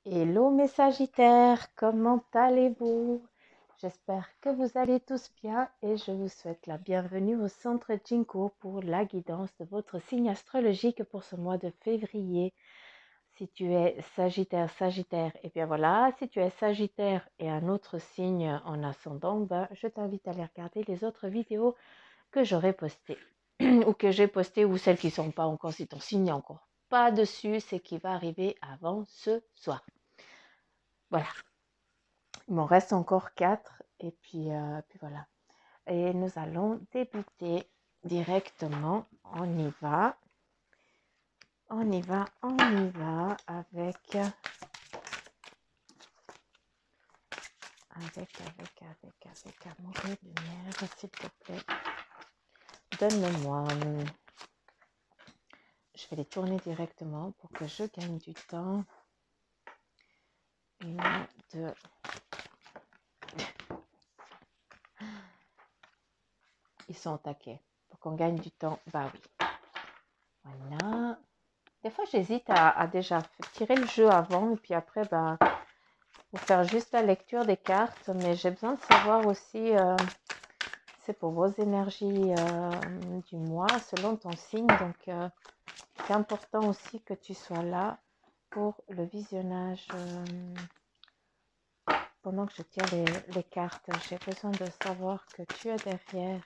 Hello mes Sagittaires, comment allez-vous? J'espère que vous allez tous bien et je vous souhaite la bienvenue au centre Jinko pour la guidance de votre signe astrologique pour ce mois de février. Si tu es Sagittaire, et bien voilà, si tu es Sagittaire et un autre signe en ascendant, ben, je t'invite à aller regarder les autres vidéos que j'aurai postées ou que j'ai postées ou celles qui ne sont pas encore, si ton signe n'est encore pas dessus, c'est qui va arriver avant ce soir. Voilà. Il m'en reste encore 4 et puis voilà. Et nous allons débuter directement. On y va. On y va avec amour et lumière, s'il te plaît. Donne-moi. Je vais les tourner directement pour que je gagne du temps. 1, 2. Ils sont au taquet. Pour qu'on gagne du temps, bah oui. Voilà. Des fois, j'hésite à déjà tirer le jeu avant et puis après, bah, pour faire juste la lecture des cartes. Mais j'ai besoin de savoir aussi, c'est pour vos énergies du mois, selon ton signe. Donc, c'est important aussi que tu sois là pour le visionnage. Pendant que je tire les cartes, j'ai besoin de savoir que tu es derrière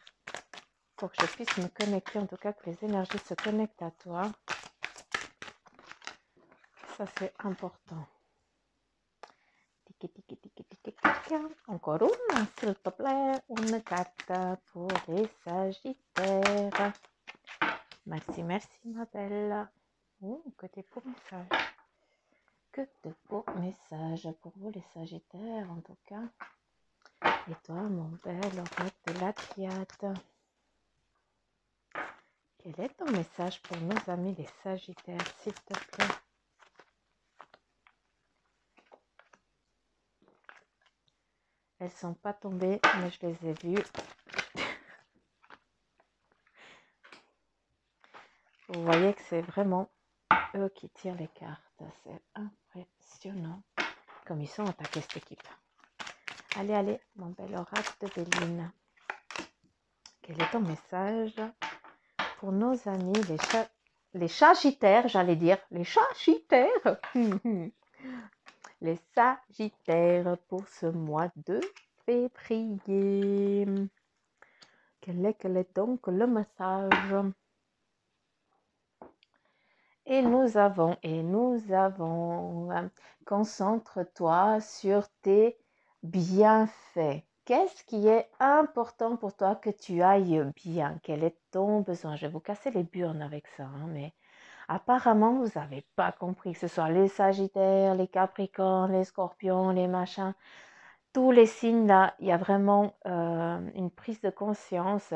pour que je puisse me connecter, en tout cas que les énergies se connectent à toi. Ça, c'est important. Encore une, s'il te plaît, une carte pour les Sagittaires. Merci, merci, ma belle. Que des beaux messages. Que de beaux messages pour vous, les Sagittaires, en tout cas. Et toi, mon bel oracle de la triade. Quel est ton message pour nos amis, les Sagittaires, s'il te plaît? Elles sont pas tombées, mais je les ai vues. Vous voyez que c'est vraiment eux qui tirent les cartes. C'est impressionnant comme ils sont attaqués cette équipe. Allez, allez, mon bel oracle de Béline. Quel est ton message pour nos amis, les Sagittaires, j'allais dire, les Sagittaires. Les Sagittaires pour ce mois de février. Quel est donc le message? Et nous avons, concentre-toi sur tes bienfaits. Qu'est-ce qui est important pour toi que tu ailles bien? Quel est ton besoin? Je vais vous casser les burnes avec ça, hein, mais apparemment, vous n'avez pas compris que ce soit les Sagittaires, les Capricornes, les Scorpions, les machins, tous les signes là, il y a vraiment une prise de conscience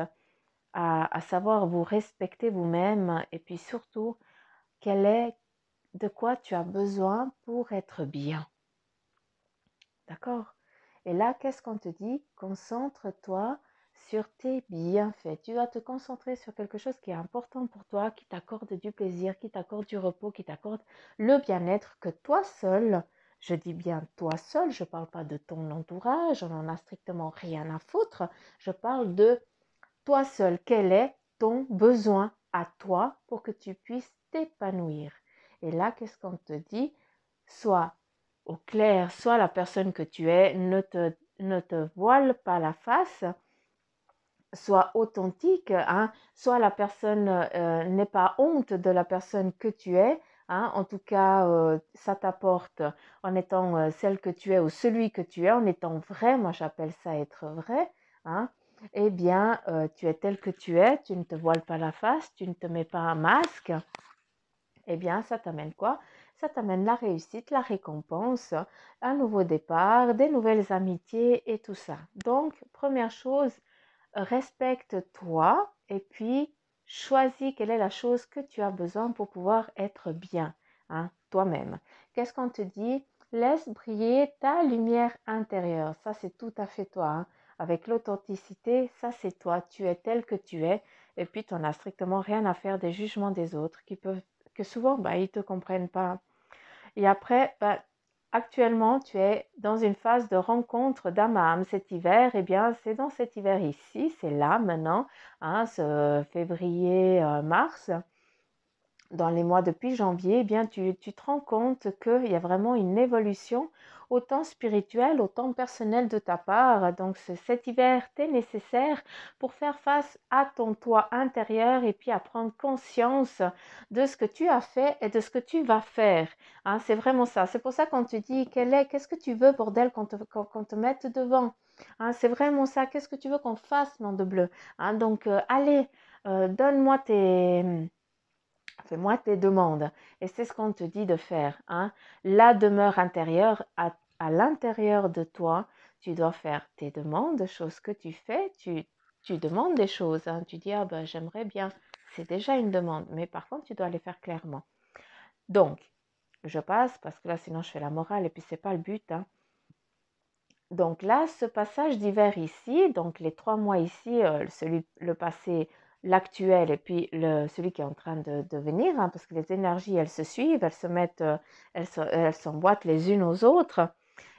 à savoir vous respecter vous-même et puis surtout, de quoi tu as besoin pour être bien. D'accord? Et là, qu'est-ce qu'on te dit? Concentre-toi sur tes bienfaits. Tu vas te concentrer sur quelque chose qui est important pour toi, qui t'accorde du plaisir, qui t'accorde du repos, qui t'accorde le bien-être que toi seul, je dis bien toi seul, je ne parle pas de ton entourage, on n'en a strictement rien à foutre, je parle de toi seul. Quel est ton besoin à toi pour que tu puisses t'épanouir? Et là, qu'est-ce qu'on te dit? Sois au clair, sois la personne que tu es, ne te voile pas la face, sois authentique, hein, sois la personne, n'aie pas honte de la personne que tu es, hein, en tout cas, ça t'apporte en étant celle que tu es ou celui que tu es, en étant vrai, moi j'appelle ça être vrai, hein, eh bien, tu es tel que tu es, tu ne te voiles pas la face, tu ne te mets pas un masque, eh bien, ça t'amène quoi? Ça t'amène la réussite, la récompense, un nouveau départ, des nouvelles amitiés et tout ça. Donc, première chose, respecte-toi et puis choisis quelle est la chose que tu as besoin pour pouvoir être bien, hein, toi-même. Qu'est-ce qu'on te dit? Laisse briller ta lumière intérieure. Ça, c'est tout à fait toi, hein. Avec l'authenticité, ça, c'est toi. Tu es tel que tu es. Et puis, tu n'en as strictement rien à faire des jugements des autres que souvent, bah, ils ne te comprennent pas. Et après, bah, actuellement, tu es dans une phase de rencontre d'âme à âme cet hiver. Eh bien, c'est dans cet hiver ici, c'est là maintenant, hein, ce février-mars. Dans les mois depuis janvier, eh bien, tu te rends compte qu'il y a vraiment une évolution, autant spirituelle, autant personnelle de ta part. Donc, cet hiver t'est nécessaire pour faire face à ton toi intérieur et puis à prendre conscience de ce que tu as fait et de ce que tu vas faire. Hein, c'est vraiment ça. C'est pour ça qu'on te dit qu'est-ce que tu veux, bordel, qu'on te mette devant. Hein, c'est vraiment ça. Qu'est-ce que tu veux qu'on fasse, nom de bleu. Hein, donc, allez, donne-moi fais-moi tes demandes. Et c'est ce qu'on te dit de faire. Hein. La demeure intérieure, à l'intérieur de toi, tu dois faire tes demandes, choses que tu fais. Tu demandes des choses. Hein. Tu dis, ah ben, j'aimerais bien. C'est déjà une demande. Mais par contre, tu dois les faire clairement. Donc, je passe parce que là, sinon, je fais la morale et puis, c'est pas le but. Hein. Donc là, ce passage d'hiver ici, donc les 3 mois ici, le passé, l'actuel et puis celui qui est en train de venir, hein, parce que les énergies, elles se suivent, elles se mettent, elles s'emboîtent les unes aux autres.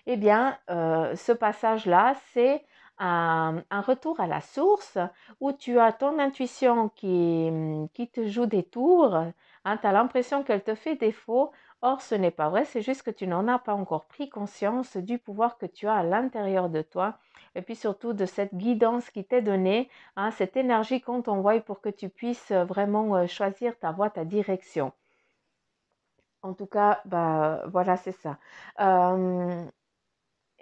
Eh bien, ce passage-là, c'est un retour à la source où tu as ton intuition qui te joue des tours. Hein, tu as l'impression qu'elle te fait défaut. Or, ce n'est pas vrai, c'est juste que tu n'en as pas encore pris conscience du pouvoir que tu as à l'intérieur de toi et puis surtout de cette guidance qui t'est donnée, hein, cette énergie qu'on t'envoie pour que tu puisses vraiment choisir ta voie, ta direction. En tout cas, bah, voilà, c'est ça.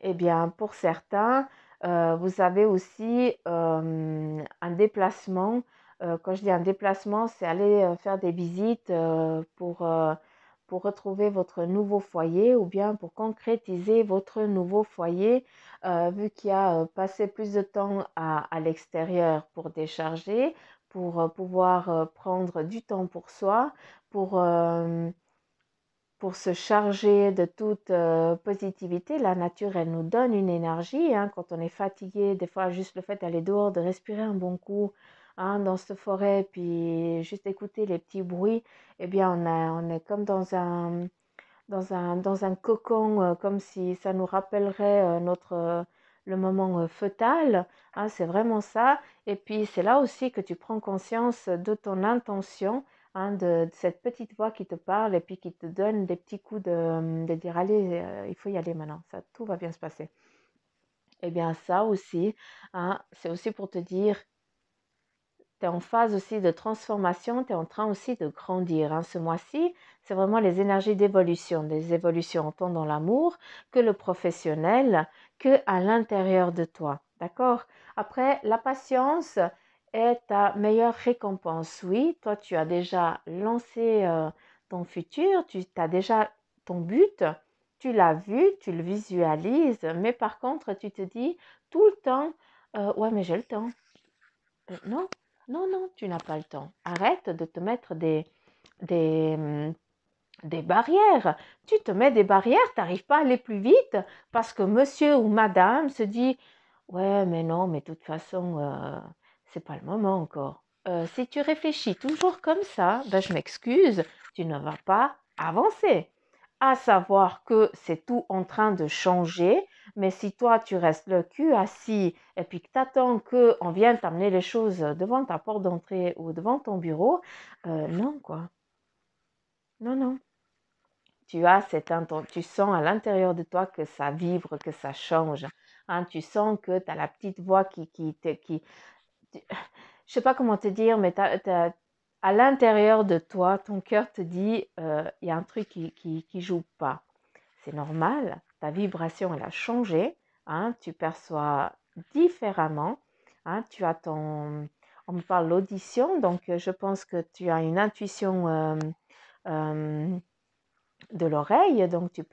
Eh bien, pour certains, vous avez aussi un déplacement. Quand je dis un déplacement, c'est aller faire des visites pour retrouver votre nouveau foyer ou bien pour concrétiser votre nouveau foyer, vu qu'il y a passé plus de temps à l'extérieur pour décharger, pour pouvoir prendre du temps pour soi, pour pour se charger de toute positivité. La nature, elle nous donne une énergie. Hein, quand on est fatigué, des fois, juste le fait d'aller dehors, de respirer un bon coup hein, dans cette forêt, puis juste écouter les petits bruits, eh bien, on est comme dans un cocon, comme si ça nous rappellerait le moment fœtal. Hein, c'est vraiment ça. Et puis, c'est là aussi que tu prends conscience de ton intention, hein, de cette petite voix qui te parle et puis qui te donne des petits coups de dire, allez, il faut y aller maintenant, ça, tout va bien se passer. Eh bien, ça aussi, hein, c'est aussi pour te dire, tu es en phase aussi de transformation, tu es en train aussi de grandir. Hein. Ce mois-ci, c'est vraiment les énergies d'évolution, des évolutions tant dans l'amour que le professionnel, que à l'intérieur de toi. D'accord? Après, la patience est ta meilleure récompense. Oui, toi, tu as déjà lancé ton futur, tu as déjà ton but, tu l'as vu, tu le visualises, mais par contre, tu te dis tout le temps, ouais, mais j'ai le temps. Non, non, non, tu n'as pas le temps. Arrête de te mettre des, hum, des barrières. Tu te mets des barrières, tu n'arrives pas à aller plus vite parce que monsieur ou madame se dit, ouais, mais non, mais de toute façon, c'est pas le moment encore. Si tu réfléchis toujours comme ça, ben, je m'excuse, tu ne vas pas avancer. À savoir que c'est tout en train de changer, mais si toi tu restes le cul assis et puis que tu attends qu'on vienne t'amener les choses devant ta porte d'entrée ou devant ton bureau, non quoi. Non, non. Tu as tu sens à l'intérieur de toi que ça vibre, que ça change. Hein, tu sens que tu as la petite voix je sais pas comment te dire, mais à l'intérieur de toi, ton cœur te dit, il y a un truc qui joue pas. C'est normal, ta vibration, elle a changé, hein, tu perçois différemment, hein, on me parle l'audition, donc je pense que tu as une intuition euh, de l'oreille, donc tu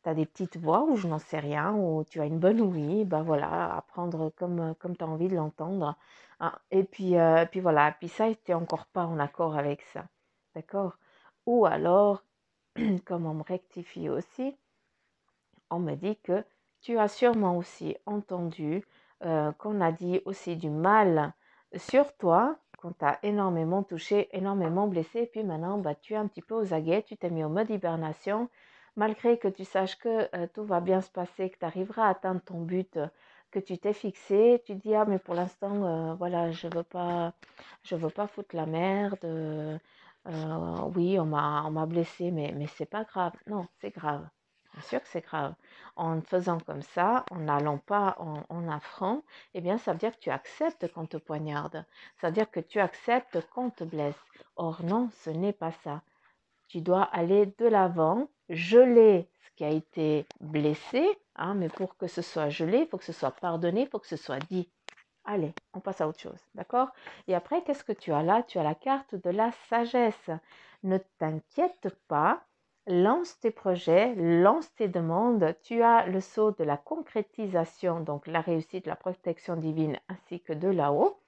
as des petites voix ou je n'en sais rien, ou tu as une bonne ouïe, ben voilà, apprendre comme tu as envie de l'entendre. Hein. Et puis voilà, puis ça, tu n'es encore pas en accord avec ça, d'accord? Ou alors, comme on me rectifie aussi, on me dit que tu as sûrement aussi entendu qu'on a dit aussi du mal sur toi, qu'on t'a énormément touché, énormément blessé, et puis maintenant, bah, tu es un petit peu aux aguets, tu t'es mis en mode hibernation, malgré que tu saches que tout va bien se passer, que tu arriveras à atteindre ton but que tu t'es fixé, tu dis, ah, mais pour l'instant, voilà, je veux pas foutre la merde. Oui, on m'a blessé, mais c'est pas grave. Non, c'est grave. Bien sûr que c'est grave. En faisant comme ça, en n'allant pas en affront, eh bien, ça veut dire que tu acceptes qu'on te poignarde. Ça veut dire que tu acceptes qu'on te blesse. Or, non, ce n'est pas ça. Tu dois aller de l'avant, geler ce qui a été blessé, hein, mais pour que ce soit gelé, il faut que ce soit pardonné, il faut que ce soit dit. Allez, on passe à autre chose, d'accord? Et après, qu'est-ce que tu as là? Tu as la carte de la sagesse. Ne t'inquiète pas, lance tes projets, lance tes demandes. Tu as le sceau de la concrétisation, donc la réussite, la protection divine, ainsi que de là-haut.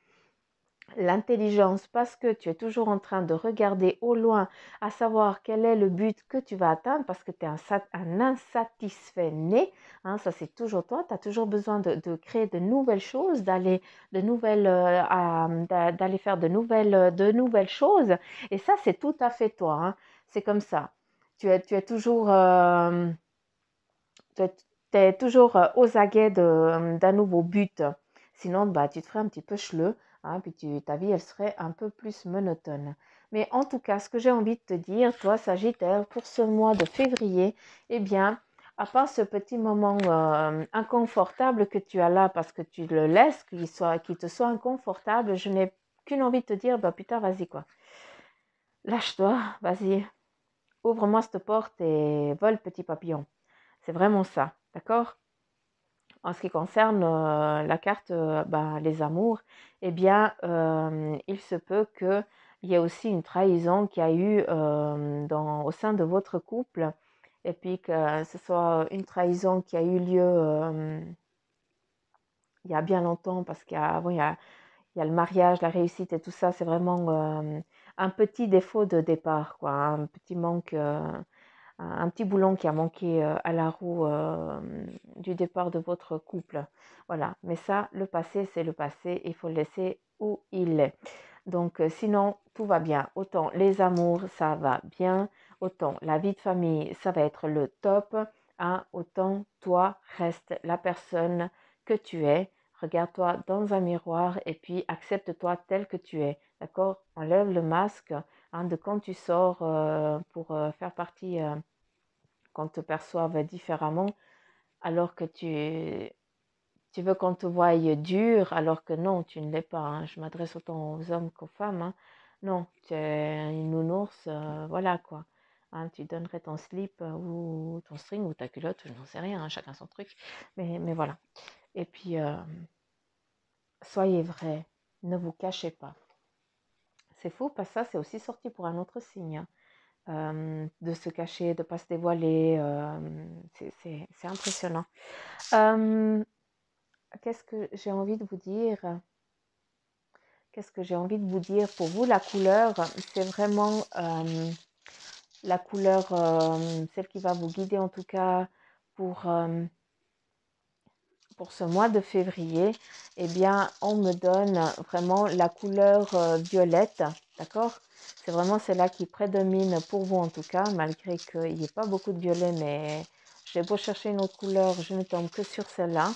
L'intelligence, parce que tu es toujours en train de regarder au loin, à savoir quel est le but que tu vas atteindre, parce que tu es un insatisfait né, hein, ça c'est toujours toi, tu as toujours besoin de créer de nouvelles choses, d'aller d'aller faire de nouvelles choses, et ça c'est tout à fait toi, hein, c'est comme ça. Tu es toujours, tu es toujours aux aguets d'un nouveau but. Sinon, bah, tu te ferais un petit peu cheleux, hein, puis ta vie, elle serait un peu plus monotone. Mais en tout cas, ce que j'ai envie de te dire, toi, Sagittaire, pour ce mois de février, eh bien, à part ce petit moment inconfortable que tu as là, parce que tu le laisses, qu'il te soit inconfortable, je n'ai qu'une envie de te dire, bah putain, vas-y quoi. Lâche-toi, vas-y, ouvre-moi cette porte et vole, petit papillon. C'est vraiment ça, d'accord? En ce qui concerne la carte les amours, eh bien, il se peut qu'il y ait aussi une trahison qui a eu au sein de votre couple, et puis que ce soit une trahison qui a eu lieu il y a bien longtemps, parce il y a le mariage, la réussite et tout ça, c'est vraiment un petit défaut de départ, quoi, un petit manque. Un petit boulon qui a manqué à la roue du départ de votre couple. Voilà, mais ça, le passé, c'est le passé, il faut le laisser où il est. Donc, sinon, tout va bien. Autant les amours, ça va bien. Autant la vie de famille, ça va être le top. Hein, autant toi, reste la personne que tu es. Regarde-toi dans un miroir et puis accepte-toi tel que tu es. D'accord? Enlève le masque, hein, de quand tu sors pour faire partie, qu'on te perçoive différemment, alors que tu veux qu'on te voie dur, alors que non, tu ne l'es pas. Hein. Je m'adresse autant aux hommes qu'aux femmes. Hein. Non, tu es une nounours, voilà quoi. Hein, tu donnerais ton slip ou ton string ou ta culotte, je n'en sais rien, hein, chacun son truc. Mais voilà. Et puis, soyez vrai, ne vous cachez pas. C'est fou parce que ça, c'est aussi sorti pour un autre signe. De se cacher, de ne pas se dévoiler, c'est impressionnant. Qu'est-ce que j'ai envie de vous dire? Qu'est-ce que j'ai envie de vous dire? Pour vous, la couleur, c'est vraiment la couleur, celle qui va vous guider en tout cas pour, euh, pour ce mois de février. Eh bien, on me donne vraiment la couleur violette, d'accord? C'est vraiment celle-là qui prédomine pour vous en tout cas, malgré qu'il n'y ait pas beaucoup de violet, mais j'ai beau chercher une autre couleur, je ne tombe que sur celle-là.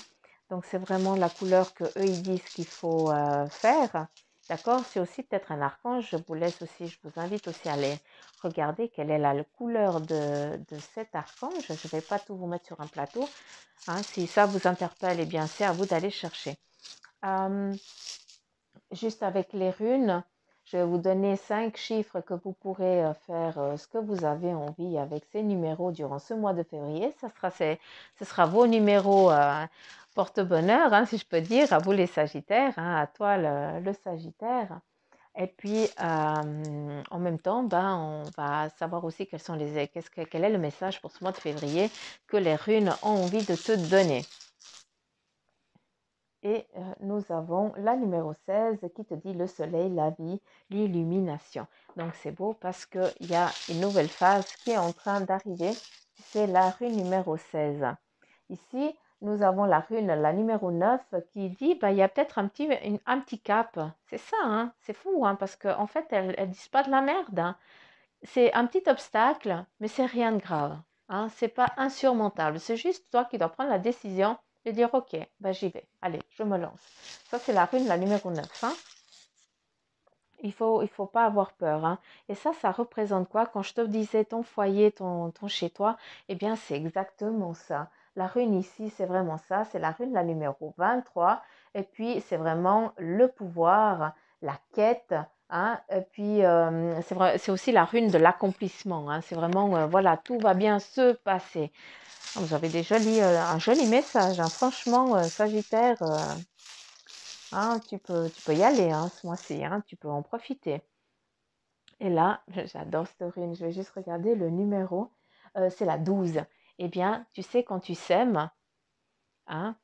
Donc, c'est vraiment la couleur que eux ils disent qu'il faut faire. D'accord? C'est aussi peut-être un archange. Je vous laisse aussi, je vous invite aussi à aller regarder quelle est la couleur de cet archange. Je ne vais pas tout vous mettre sur un plateau. Hein, si ça vous interpelle, eh bien, c'est à vous d'aller chercher. Juste avec les runes, je vais vous donner 5 chiffres que vous pourrez faire ce que vous avez envie avec ces numéros durant ce mois de février. Ce sera vos numéros porte-bonheur, hein, si je peux dire, à vous les Sagittaires, hein, à toi le Sagittaire. Et puis, en même temps, on va savoir aussi quel est le message pour ce mois de février que les runes ont envie de te donner. Et nous avons la numéro 16 qui te dit le soleil, la vie, l'illumination. Donc c'est beau parce qu'il y a une nouvelle phase qui est en train d'arriver. C'est la rune numéro 16. Ici, nous avons la rune, la numéro 9 qui dit il y a peut-être un petit cap. C'est ça, hein? C'est fou, hein? Parce qu'en fait, elles ne disent pas de la merde. Hein. C'est un petit obstacle, mais c'est rien de grave. Hein, c'est pas insurmontable. C'est juste toi qui dois prendre la décision de dire, ok, ben j'y vais. Allez, je me lance. Ça, c'est la rune, la numéro 9. Hein. Il faut pas avoir peur. Hein. Et ça représente quoi? Quand je te disais ton foyer, ton chez-toi, eh bien, c'est exactement ça. La rune ici, c'est vraiment ça. C'est la rune, la numéro 23. Et puis, c'est vraiment le pouvoir, la quête. Hein. Et puis, c'est aussi la rune de l'accomplissement. Hein. C'est vraiment, voilà, tout va bien se passer. Vous avez un joli message. Hein. Franchement, Sagittaire. Hein, tu peux y aller hein, ce mois-ci, hein, tu peux en profiter. Et là, j'adore cette rune, je vais juste regarder le numéro, c'est la 12. Eh bien, tu sais, quand tu sèmes, hein,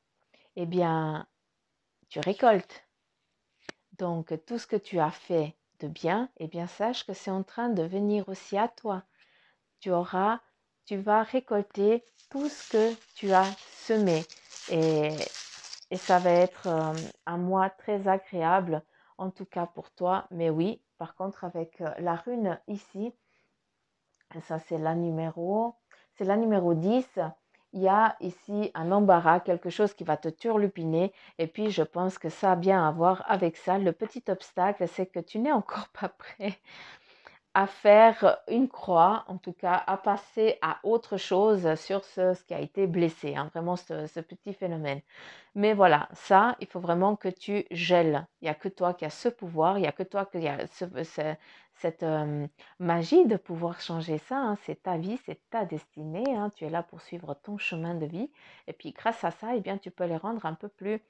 eh bien, tu récoltes. Donc, tout ce que tu as fait de bien, eh bien, sache que c'est en train de venir aussi à toi. Tu auras, tu vas récolter tout ce que tu as semé. Et Et ça va être un mois très agréable, en tout cas pour toi. Mais oui, par contre, avec la rune ici, ça c'est la numéro 10. Il y a ici un embarras, quelque chose qui va te turlupiner. Et puis, je pense que ça a bien à voir avec ça. Le petit obstacle, c'est que tu n'es encore pas prêt à faire une croix, en tout cas à passer à autre chose sur ce qui a été blessé, hein, vraiment ce petit phénomène. Mais voilà, ça, il faut vraiment que tu gèles. Il n'y a que toi qui as ce pouvoir, il n'y a que toi qui a cette magie de pouvoir changer ça. Hein. C'est ta vie, c'est ta destinée. Hein. Tu es là pour suivre ton chemin de vie. Et puis grâce à ça, eh bien, tu peux les rendre un peu plus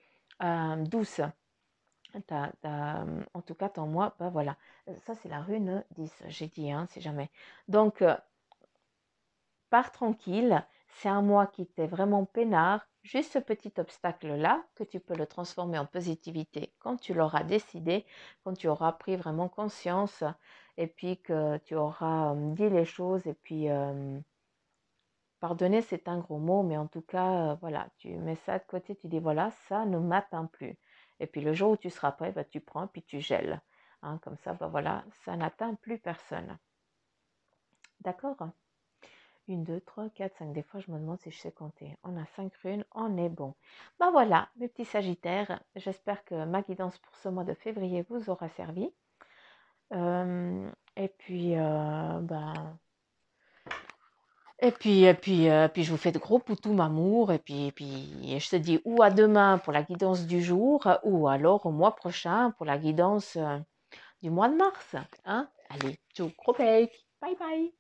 douces. En tout cas, ton mois, ben voilà. Ça, c'est la rune 10, j'ai dit, hein, si jamais. Donc, pars tranquille. C'est un mois qui t'est vraiment peinard. Juste ce petit obstacle-là, que tu peux le transformer en positivité quand tu l'auras décidé, quand tu auras pris vraiment conscience et puis que tu auras dit les choses. Et puis, pardonner, c'est un gros mot, mais en tout cas, voilà, tu mets ça de côté, tu dis, voilà, ça ne m'atteint plus. Et puis le jour où tu seras prêt, bah, tu prends, puis tu gèles. Hein, comme ça, bah, voilà, ça n'atteint plus personne. D'accord? Une, 2, 3, 4, 5. Des fois, je me demande si je sais compter. On a 5 runes, on est bon. Ben voilà, mes petits sagittaires, j'espère que ma guidance pour ce mois de février vous aura servi. Et puis, puis je vous fais de gros poutous m'amour. Et puis, je te dis ou à demain pour la guidance du jour, ou alors au mois prochain pour la guidance du mois de mars. Hein. Allez, ciao, gros bec. Bye bye.